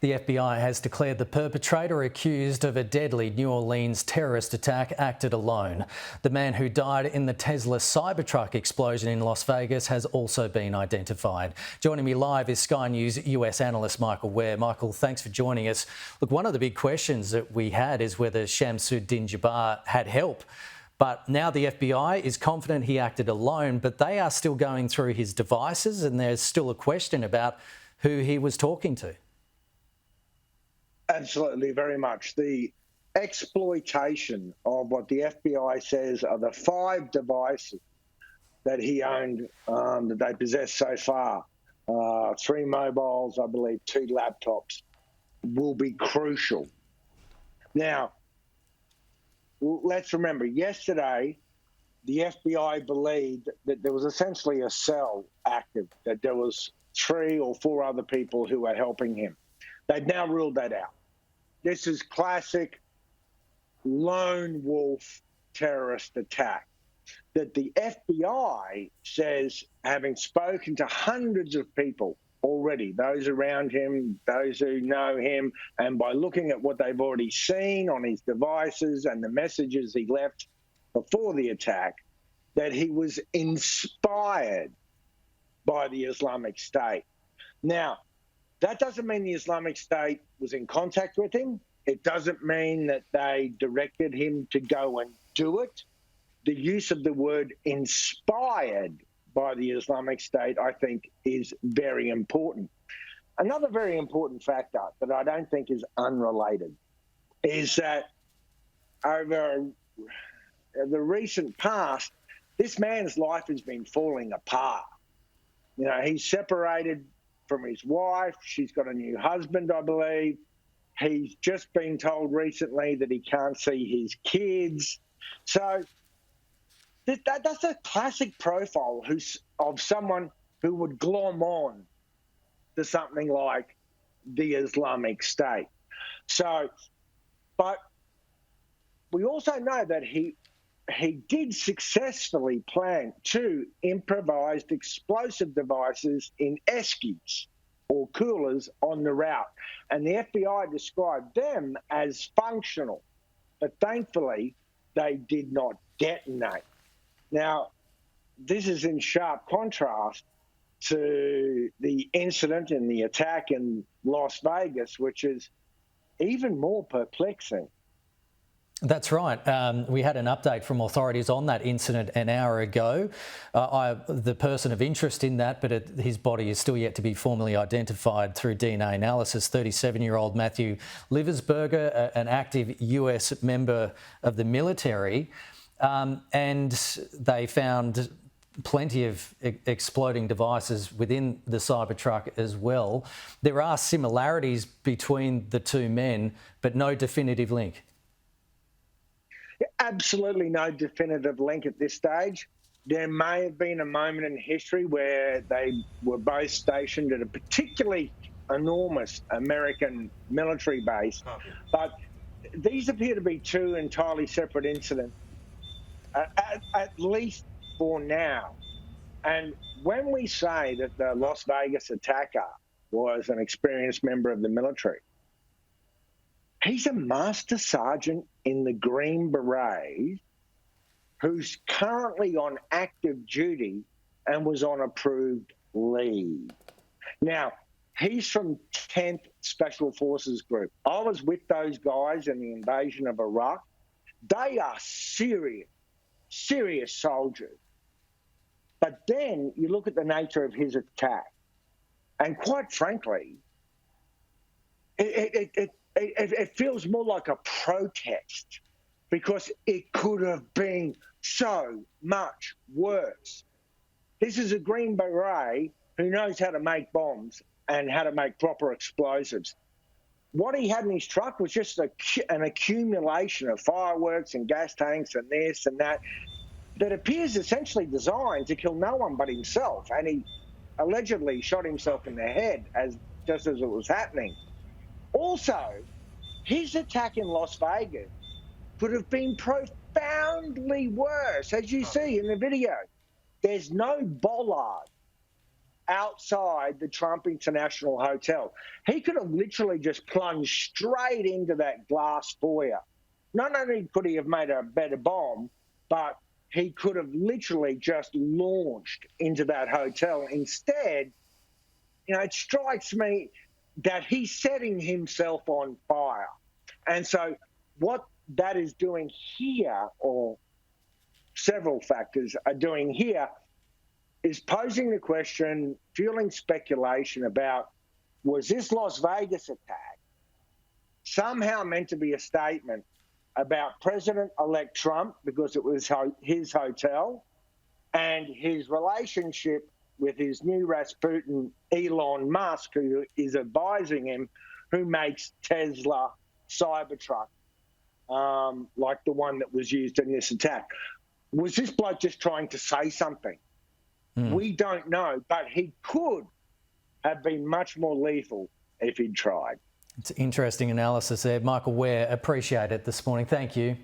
The FBI has declared the perpetrator accused of a deadly New Orleans terrorist attack acted alone. The man who died in the Tesla Cybertruck explosion in Las Vegas has also been identified. Joining me live is Sky News US analyst Michael Ware. Michael, thanks for joining us. Look, one of the big questions that we had is whether Shamsud-Din Jabbar had help. But now the FBI is confident he acted alone, but they are still going through his devices and there's still a question about who he was talking to. Absolutely, very much. The exploitation of what the FBI says are the 5 devices that he owned, that they possess so far, 3 mobiles, I believe 2 laptops, will be crucial. Now, let's remember, yesterday, the FBI believed that there was essentially a cell active, that there was 3 or 4 other people who were helping him. They've now ruled that out. This is classic lone wolf terrorist attack that the FBI says, having spoken to hundreds of people already, those around him, those who know him, and by looking at what they've already seen on his devices and the messages he left before the attack, that he was inspired by the Islamic State. Now, that doesn't mean the Islamic State was in contact with him. It doesn't mean that they directed him to go and do it. The use of the word inspired by the Islamic State, I think, is very important. Another very important factor that I don't think is unrelated is that over the recent past, this man's life has been falling apart. You know, he's separated from his wife. She's got a new husband, I believe. He's just been told recently that he can't see his kids. So that's a classic profile of someone who would glom on to something like the Islamic State. So, but we also know that he did successfully plant 2 improvised explosive devices in eskies or coolers on the route. And the FBI described them as functional, but thankfully they did not detonate. Now, this is in sharp contrast to the incident and the attack in Las Vegas, which is even more perplexing. That's right. We had an update from authorities on that incident an hour ago. The person of interest in that, but his body is still yet to be formally identified through DNA analysis, 37-year-old Matthew Liversberger, an active US member of the military. And they found plenty of exploding devices within the Cybertruck as well. There are similarities between the 2 men, but no definitive link. Absolutely no definitive link at this stage. There may have been a moment in history where they were both stationed at a particularly enormous American military base, but these appear to be 2 entirely separate incidents, at least for now. And when we say that the Las Vegas attacker was an experienced member of the military, he's a master sergeant in the Green Berets who's currently on active duty and was on approved leave. Now, he's from 10th Special Forces Group. I was with those guys in the invasion of Iraq. They are serious soldiers. But then you look at the nature of his attack, and quite frankly, it feels more like a protest because it could have been so much worse. This is a Green Beret who knows how to make bombs and how to make proper explosives. What he had in his truck was just an accumulation of fireworks and gas tanks and this and that appears essentially designed to kill no one but himself. And he allegedly shot himself in the head just as it was happening. Also, his attack in Las Vegas could have been profoundly worse, as you see in the video. There's no bollard outside the Trump International Hotel. He could have literally just plunged straight into that glass foyer. Not only could he have made a better bomb, but he could have literally just launched into that hotel. Instead, it strikes me that he's setting himself on fire. And so what that is doing here, or several factors are doing here, is posing the question, fueling speculation about, was this Las Vegas attack somehow meant to be a statement about President-elect Trump, because it was his hotel, and his relationship with his new Rasputin, Elon Musk, who is advising him, who makes Tesla Cybertruck, like the one that was used in this attack. Was this bloke just trying to say something? We don't know, but he could have been much more lethal if he'd tried. It's interesting analysis there. Michael Ware, appreciate it this morning. Thank you.